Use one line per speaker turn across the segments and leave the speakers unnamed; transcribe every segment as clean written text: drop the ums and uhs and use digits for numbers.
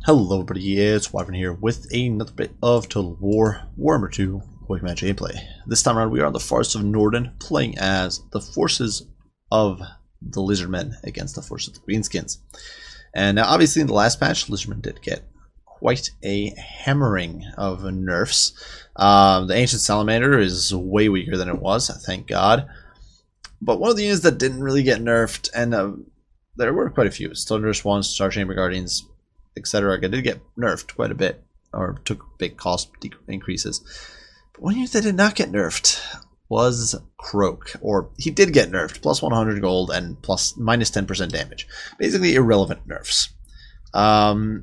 Hello everybody, it's Wyvern here with another bit of Total War Warhammer 2 Quick Match gameplay. This time around we are on the Forests of Norden, playing as the forces of the Lizardmen against the forces of the Greenskins. And now obviously in the last patch, Lizardmen did get quite a hammering of nerfs. The Ancient Salamander is way weaker than it was, thank God. But one of the units that didn't really get nerfed, and there were quite a few, Thunderous Ones, Star Chamber Guardians, etc. did get nerfed quite a bit, or took big cost increases. But one unit that did not get nerfed was Croak, or he did get nerfed, plus 100 gold and minus 10% damage. Basically irrelevant nerfs. So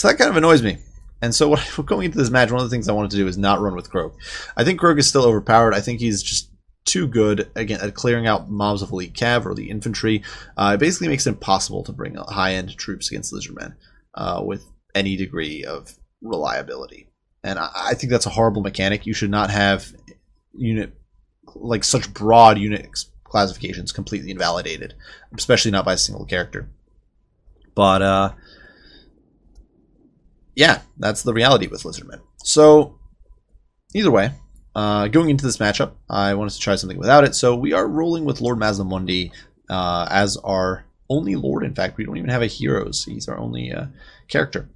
that kind of annoys me. And so going into this match, one of the things I wanted to do is not run with Croak. I think Croak is still overpowered. I think he's just too good again at clearing out mobs of elite cav or the infantry. It basically makes it impossible to bring high-end troops against Lizardmen with any degree of reliability. And I think that's a horrible mechanic. You should not have such broad unit classifications completely invalidated, especially not by a single character. But yeah, that's the reality with Lizardmen. So either way, going into this matchup, I wanted to try something without it. So we are rolling with Lord Mazdamundi as our only Lord. In fact, we don't even have a heroes. He's our only character.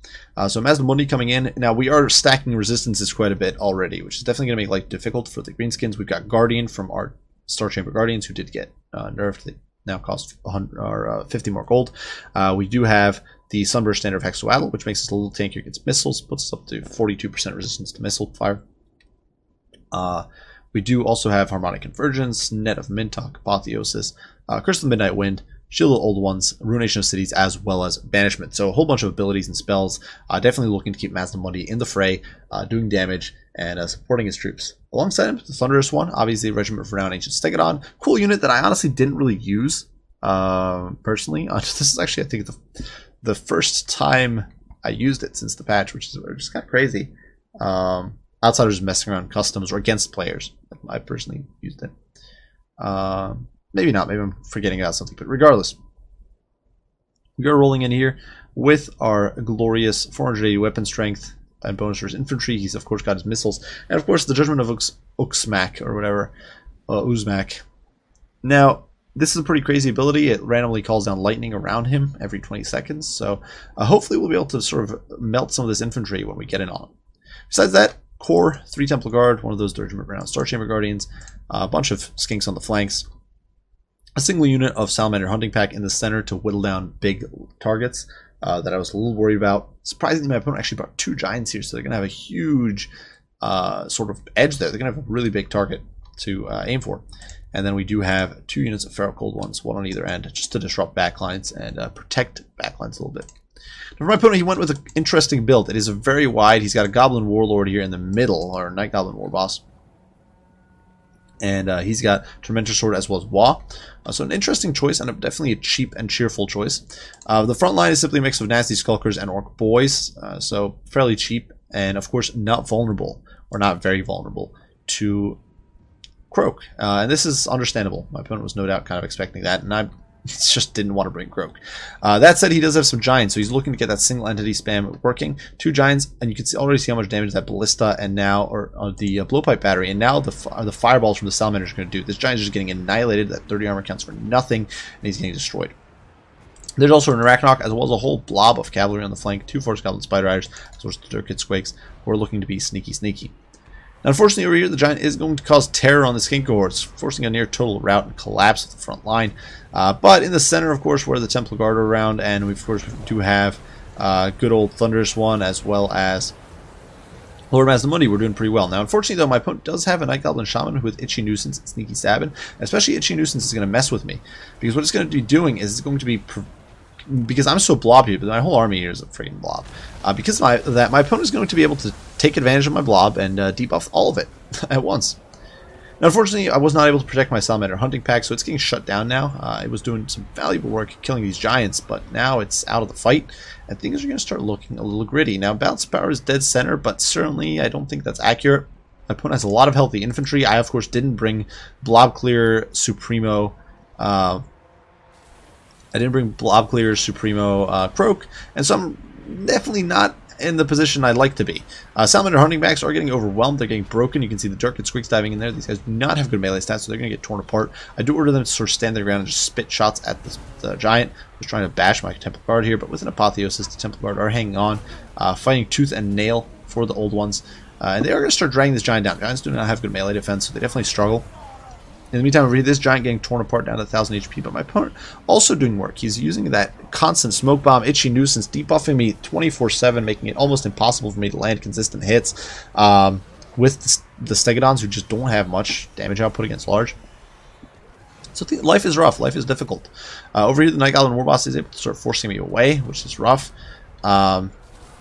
So Mazdamundi coming in. Now we are stacking resistances quite a bit already, which is definitely going to make life difficult for the Greenskins. We've got Guardian from our Star Chamber Guardians, who did get nerfed. They now cost 50 more gold. We do have the Sunburst Standard of Hexawaddle, which makes us a little tankier against missiles, puts us up to 42% resistance to missile fire. We do also have Harmonic Convergence, Net of Mintok, Apotheosis, Curse of the Midnight Wind, Shield of Old Ones, Ruination of Cities, as well as Banishment. So a whole bunch of abilities and spells. Definitely looking to keep Mazdamundi in the fray, doing damage, and supporting his troops. Alongside him, the Thunderous One, obviously Regiment of Renown Ancient Stegodon. Cool unit that I honestly didn't really use, personally. This is actually, I think, the first time I used it since the patch, which is just kind of crazy. Outsiders messing around customs or against players. I personally used it. Maybe not. Maybe I'm forgetting about something. But regardless, we are rolling in here with our glorious 480 weapon strength and bonus for his infantry. He's of course got his missiles, and of course the Judgment of Uxmak or whatever, Uzmak. Now this is a pretty crazy ability. It randomly calls down lightning around him every 20 seconds. So hopefully we'll be able to sort of melt some of this infantry when we get in on him. Besides that, core, 3 Templar Guard, one of those Regiment of Renown Star Chamber Guardians, a bunch of skinks on the flanks, a single unit of Salamander Hunting Pack in the center to whittle down big targets that I was a little worried about. Surprisingly, my opponent actually brought 2 Giants here, so they're going to have a huge sort of edge there. They're going to have a really big target to aim for. And then we do have 2 units of Feral Cold Ones, one on either end, just to disrupt backlines and protect backlines a little bit. For my opponent, he went with an interesting build. It is a very wide. He's got a Goblin Warlord here in the middle, or Night Goblin War Boss. And he's got Tormentor Sword as well as Wa. So an interesting choice, and definitely a cheap and cheerful choice. The front line is simply a mix of Nasty Skulkers and Orc Boys, so fairly cheap, and of course not vulnerable, or not very vulnerable, to Croak. And this is understandable. My opponent was no doubt kind of expecting that, and I just didn't want to bring Croak. That said, he does have some Giants, so he's looking to get that single entity spam working. 2 Giants, and you can already see how much damage that Ballista and now, or the Blowpipe Battery, and now the Fireballs from the Salamander is going to do. This Giant is just getting annihilated. That 30 armor counts for nothing, and he's getting destroyed. There's also an Arachnok, as well as a whole blob of cavalry on the flank, 2 Force Goblin Spider Riders, as well as the Durkid Squakes, who are looking to be sneaky. Now, unfortunately, over here, the Giant is going to cause terror on the Skink cohorts, forcing a near total rout and collapse of the front line. But in the center, of course, where the Templar Guard are around, and we, of course, do have good old Thunderous One, as well as Lord Mazdamundi. We're doing pretty well. Now, unfortunately, though, my opponent does have a Night Goblin Shaman with Itchy Nuisance and Sneaky Stabbing. Especially Itchy Nuisance is going to mess with me, because what it's going to be doing is it's going to be... Because I'm so blob here, but my whole army here is a freaking blob. Because of that, my opponent is going to be able to take advantage of my blob and debuff all of it at once. Now, unfortunately, I was not able to protect my Salamander Hunting Pack, so it's getting shut down now. It was doing some valuable work killing these Giants, but now it's out of the fight, and things are going to start looking a little gritty. Now, Bounce Power is dead center, but certainly I don't think that's accurate. My opponent has a lot of healthy infantry. I, of course, didn't bring Blob Clear Supremo I didn't bring Blob Clear, Supremo, Croak, and so I'm definitely not in the position I'd like to be. Salamander hunting backs are getting overwhelmed. They're getting broken. You can see the Dark Squigs diving in there. These guys do not have good melee stats, so they're going to get torn apart. I do order them to sort of stand their ground and just spit shots at the giant. I was trying to bash my Temple Guard here, but with an Apotheosis, the Temple Guard are hanging on, fighting tooth and nail for the old ones. And they are going to start dragging this giant down. Giants do not have good melee defense, so they definitely struggle. In the meantime, over here, this giant getting torn apart down to 1,000 HP, but my opponent also doing work. He's using that constant smoke bomb, itchy nuisance, debuffing me 24/7, making it almost impossible for me to land consistent hits with the Stegodons, who just don't have much damage output against large. So life is rough. Life is difficult. Over here, the Night Goblin Warboss is able to start forcing me away, which is rough.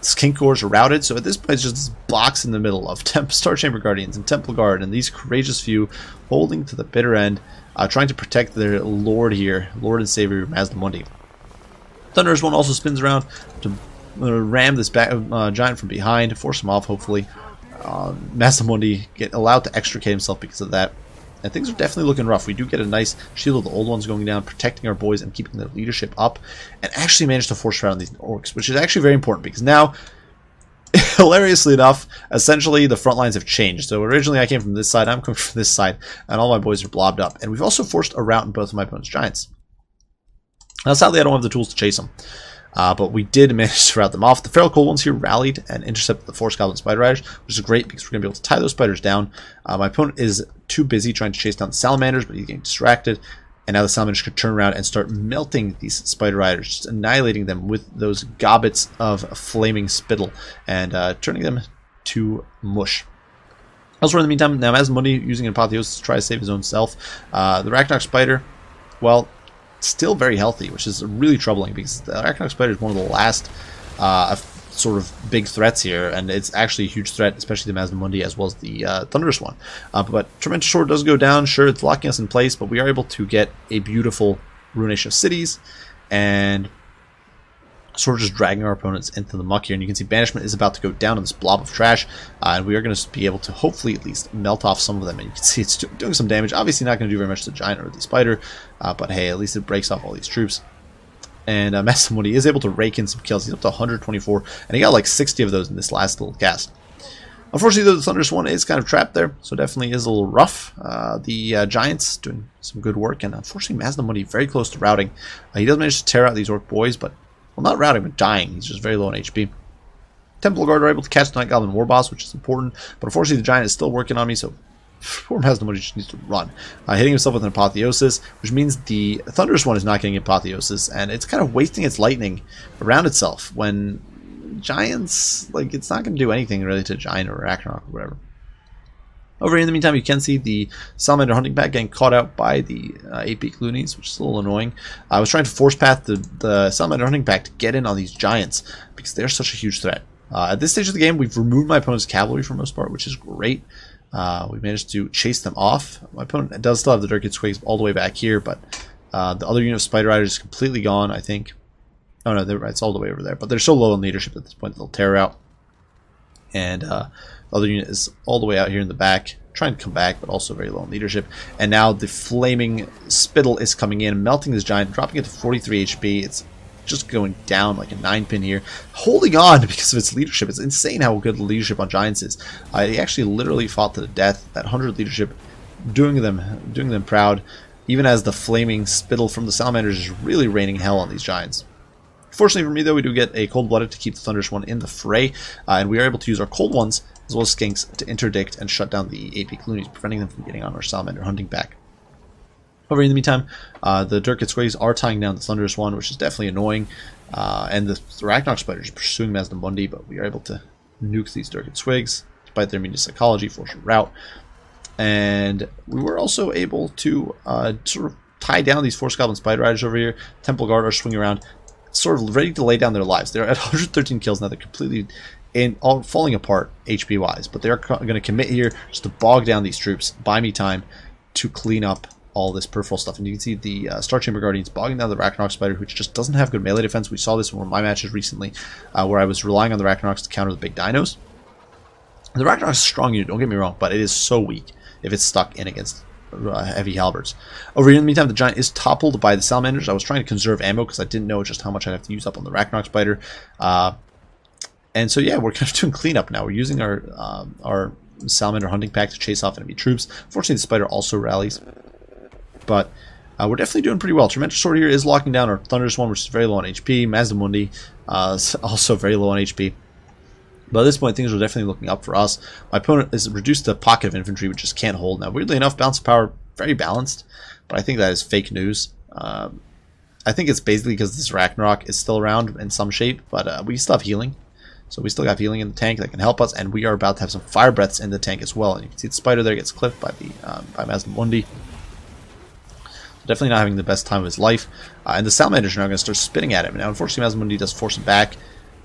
Skink Cores are routed, so at this point it's just this box in the middle of Star Chamber Guardians and Temple Guard and these courageous few holding to the bitter end, trying to protect their lord here, Lord and Savior Mazdamundi. Thunderous one also spins around to ram this giant from behind, force him off hopefully. Mazdamundi get allowed to extricate himself because of that. And things are definitely looking rough. We do get a nice shield of the old ones going down, protecting our boys and keeping their leadership up, and actually managed to force around these orcs, which is actually very important because now, hilariously enough, essentially the front lines have changed. So originally I came from this side, I'm coming from this side, and all my boys are blobbed up. And we've also forced a rout in both of my opponent's giants. Now sadly I don't have the tools to chase them. But we did manage to rout them off. The Feral Cold Ones here rallied and intercepted the Force Goblin Spider Riders, which is great because we're going to be able to tie those spiders down. My opponent is too busy trying to chase down the Salamanders, but he's getting distracted. And now the Salamanders can turn around and start melting these Spider Riders, just annihilating them with those gobbets of flaming spittle and turning them to mush. Elsewhere in the meantime, now Mazdamundi using an Apotheosis to try to save his own self. The Arachnarch Spider, well, still very healthy, which is really troubling because the Arachnarch Spider is one of the last sort of big threats here, and it's actually a huge threat, especially the Mazdamundi as well as the Thunderous one. But Tormented Sword does go down. Sure, it's locking us in place, but we are able to get a beautiful Ruination of Cities and sort of just dragging our opponents into the muck here. And you can see Banishment is about to go down on this blob of trash, and we are going to be able to hopefully at least melt off some of them. And you can see it's doing some damage. Obviously not going to do very much to the giant or the spider, but hey, at least it breaks off all these troops. And Mazdamundi is able to rake in some kills. He's up to 124, and he got like 60 of those in this last little cast. Unfortunately, though, the Thunderous one is kind of trapped there, so definitely is a little rough. The Giants doing some good work, and unfortunately Mazdamundi very close to routing. He does manage to tear out these orc boys, but, well, not routing, but dying. He's just very low on HP. Temple Guard are able to catch the Night Goblin Warboss, which is important, but unfortunately the Giant is still working on me, so poor Mazdamundi just needs to run. Hitting himself with an Apotheosis, which means the Thunderous one is not getting Apotheosis, and it's kind of wasting its lightning around itself when Giants, like, it's not going to do anything really to Giant or Arachnarch or whatever. Over here in the meantime, you can see the Salamander hunting pack getting caught out by the 8-beak loonies, which is a little annoying. I was trying to force path the Salamander hunting pack to get in on these Giants because they're such a huge threat. At this stage of the game, we've removed my opponent's cavalry for the most part, which is great. We managed to chase them off. My opponent does still have the Dark Squigs all the way back here, but the other unit of Spider Riders is completely gone, I think. Oh no, it's all the way over there, but they're so low on leadership at this point they'll tear out. And the other unit is all the way out here in the back, trying to come back, but also very low on leadership. And now the flaming spittle is coming in, melting this giant, dropping it to 43 HP. It's just going down like a 9-pin here, holding on because of its leadership. It's insane how good the leadership on Giants is. He actually literally fought to the death. That 100 leadership doing them proud, even as the flaming spittle from the Salamanders is really raining hell on these Giants. Fortunately for me, though, we do get a Cold-Blooded to keep the Thunderous one in the fray, and we are able to use our Cold Ones as well as Skinks to interdict and shut down the 8-beak loonies, preventing them from getting on our Salamander hunting pack. Over in the meantime, the Dark Squigs are tying down the Thunderous one, which is definitely annoying, and the Arachnarch Spiders are pursuing Mazdamundi, but we are able to nuke these Dark Squigs, despite their immune to psychology, force a rout. And we were also able to sort of tie down these Force Goblin Spider Riders over here. Temple Guard are swinging around, sort of ready to lay down their lives. They're at 113 kills now. They're completely falling apart HP-wise, but they're going to commit here just to bog down these troops, buy me time to clean up all this peripheral stuff. And you can see the Star Chamber Guardians bogging down the Arachnarch Spider, which just doesn't have good melee defense. We saw this in one of my matches recently, where I was relying on the Arachnarchs to counter the big dinos. The Arachnarch is a strong unit, don't get me wrong, but it is so weak if it's stuck in against heavy halberds. Over here in the meantime, the Giant is toppled by the Salamanders. I was trying to conserve ammo because I didn't know just how much I'd have to use up on the Arachnarch Spider. And so yeah, we're kind of doing cleanup now. We're using our salamander hunting pack to chase off enemy troops. Fortunately, the spider also rallies, but we're definitely doing pretty well. Tormentor Sword here is locking down our Thunderous one, which is very low on HP. Mazdamundi is also very low on HP. But at this point, things are definitely looking up for us. My opponent is reduced to pocket of infantry, which just can't hold. Now, weirdly enough, balance of power, very balanced, but I think that is fake news. I think it's basically because this Ragnarok is still around in some shape, but we still have healing. So we still got healing in the tank that can help us, and we are about to have some fire breaths in the tank as well. And you can see the spider there gets clipped by the by Mazdamundi. Definitely not having the best time of his life. And the salamanders are now going to start spitting at him. Now, unfortunately, Mazdamundi does force him back.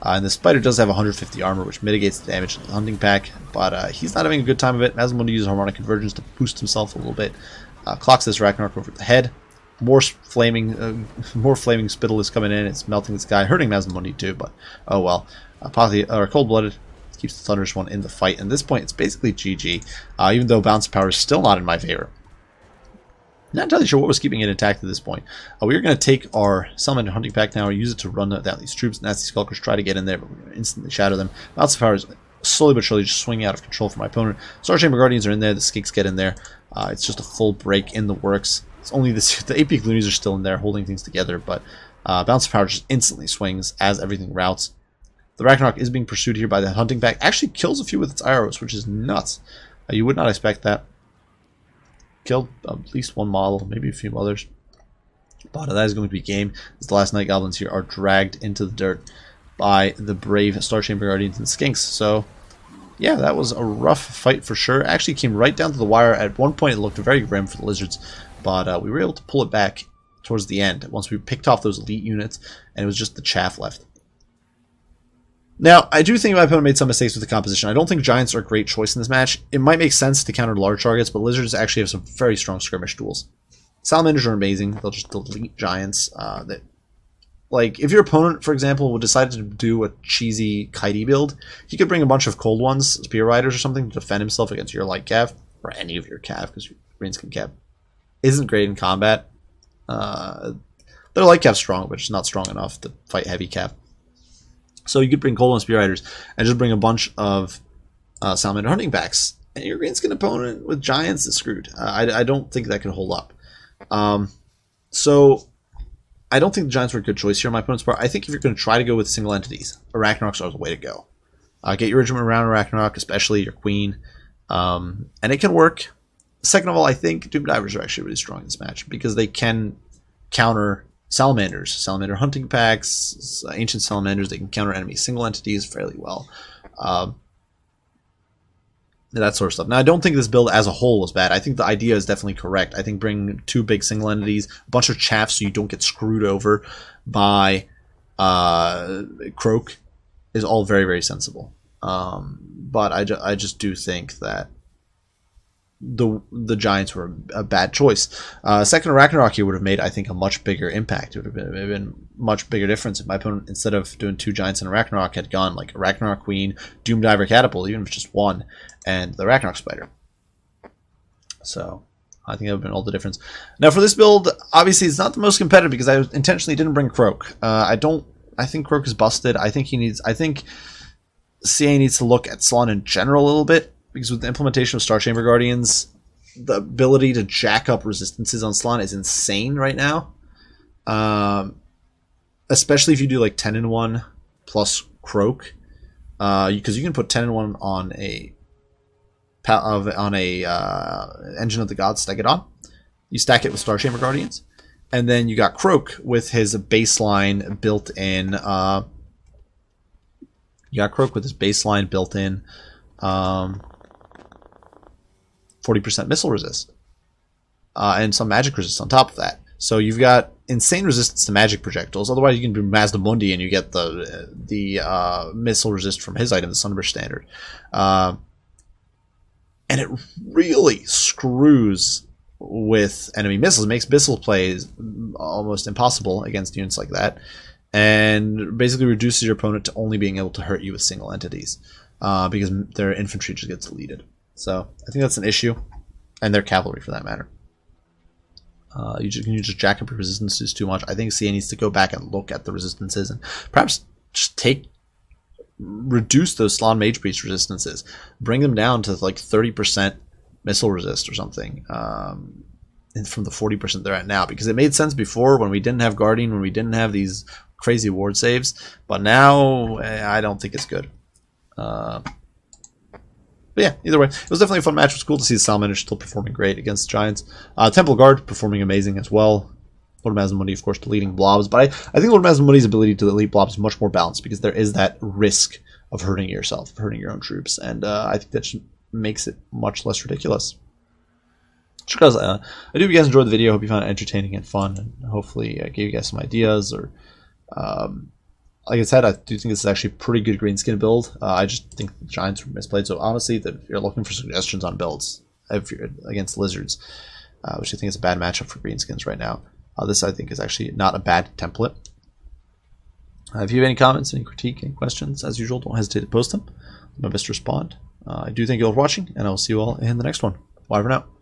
And the spider does have 150 armor, which mitigates the damage of the hunting pack. But he's not having a good time of it. Mazdamundi uses harmonic convergence to boost himself a little bit. Clocks this Ragnarok over the head. More flaming spittle is coming in. It's melting this guy, hurting Mazdamundi too. But oh well. Cold-blooded keeps the Thunderous one in the fight. And at this point, it's basically GG. Even though bounce power is still not in my favor. Not entirely sure what was keeping it intact at this point. We are going to take our Salamander Hunting Pack now and use it to run down these troops. Nasty Skulkers try to get in there, but we're going to instantly shatter them. Bounce of Power is slowly but surely just swinging out of control for my opponent. Star Chamber Guardians are in there. The Skinks get in there. It's just a full break in the works. It's only the 8 peak loonies are still in there holding things together, but Bounce of Power just instantly swings as everything routes. The Ragnarok is being pursued here by the Hunting Pack. Actually kills a few with its arrows, which is nuts. You would not expect that. Killed at least one model, maybe a few others. But that is going to be game, as the last Night Goblins here are dragged into the dirt by the brave Star Chamber Guardians and Skinks. So, yeah, that was a rough fight for sure. Actually came right down to the wire. At one point it looked very grim for the Lizards, but we were able to pull it back towards the end once we picked off those elite units, and it was just the chaff left. Now, I do think my opponent made some mistakes with the composition. I don't think Giants are a great choice in this match. It might make sense to counter large targets, but Lizards actually have some very strong skirmish tools. Salamanders are amazing. They'll just delete Giants. Like, if your opponent, for example, would decide to do a cheesy kitey build, he could bring a bunch of cold ones, Spear Riders or something, to defend himself against your light cav, or any of your cav, because your Greenskin cav isn't great in combat. Their light cav's strong, but just not strong enough to fight heavy cav. So you could bring Cold One Spear Riders and just bring a bunch of Salamander Hunting Packs. And your Greenskin opponent with Giants is screwed. I don't think that could hold up. So I don't think the Giants were a good choice here on my opponent's part. I think if you're going to try to go with single entities, Arachnoks are the way to go. Get your regiment around Arachnarok, especially your Queen. And it can work. Second of all, I think Doom Divers are actually really strong in this match because they can counter Salamanders, Salamander Hunting Packs, Ancient Salamanders. They can counter enemy single entities fairly well. That sort of stuff. Now, I don't think this build as a whole is bad. I think the idea is definitely correct. I think bring 2 big single entities, a bunch of chaff so you don't get screwed over by Croak is all very, very sensible. But I just do think that the Giants were a bad choice. Second Arachnarok here would have made, I think, a much bigger impact. It would have been much bigger difference if my opponent, instead of doing 2 Giants and Arachnarok, had gone like Arachnarok Queen, Doom Diver Catapult, even if it's just 1, and the Arachnarok Spider. So I think that would have been all the difference. Now for this build, obviously it's not the most competitive because I intentionally didn't bring Croak. I think Croak is busted. I think CA needs to look at Slaanesh in general a little bit. Because with the implementation of Star Chamber Guardians, the ability to jack up resistances on Slaanesh is insane right now. Especially if you do like 10-1 plus Croak. Because you can put 10-1 on a Engine of the Gods, stack it on. You stack it with Star Chamber Guardians. And then you got Croak with his baseline built-in... you got Croak with his baseline built-in... 40% missile resist. And some magic resist on top of that. So you've got insane resistance to magic projectiles. Otherwise you can do Mazdamundi and you get the missile resist from his item, the Sunburst Standard. And it really screws with enemy missiles. It makes missile plays almost impossible against units like that. And basically reduces your opponent to only being able to hurt you with single entities. Because their infantry just gets deleted. So I think that's an issue, and their cavalry for that matter. You just jack up your resistances too much. I think CA needs to go back and look at the resistances and perhaps just take reduce those Slann Mage Priest resistances, bring them down to like 30% missile resist or something, from the 40% they're at now, because it made sense before when we didn't have Guardian, when we didn't have these crazy ward saves, but now I don't think it's good. But yeah, either way, it was definitely a fun match. It was cool to see the Salamander still performing great against the Giants. Temple Guard performing amazing as well. Lord Mazamudi, of course, deleting blobs, but I think Lord Mazamundi's ability to delete blobs is much more balanced, because there is that risk of hurting yourself, of hurting your own troops, and I think that makes it much less ridiculous. Just because I do hope you guys enjoyed the video. I hope you found it entertaining and fun, and hopefully gave you guys some ideas. Or like I said, I do think this is actually a pretty good Greenskin build. I just think the Giants were misplayed. So honestly, that if you're looking for suggestions on builds if you're against Lizards, which I think is a bad matchup for Greenskins right now, this I think is actually not a bad template. If you have any comments, any critique, any questions, as usual, don't hesitate to post them. I'll do my best to respond. I do thank you all for watching, and I will see you all in the next one. Bye for now.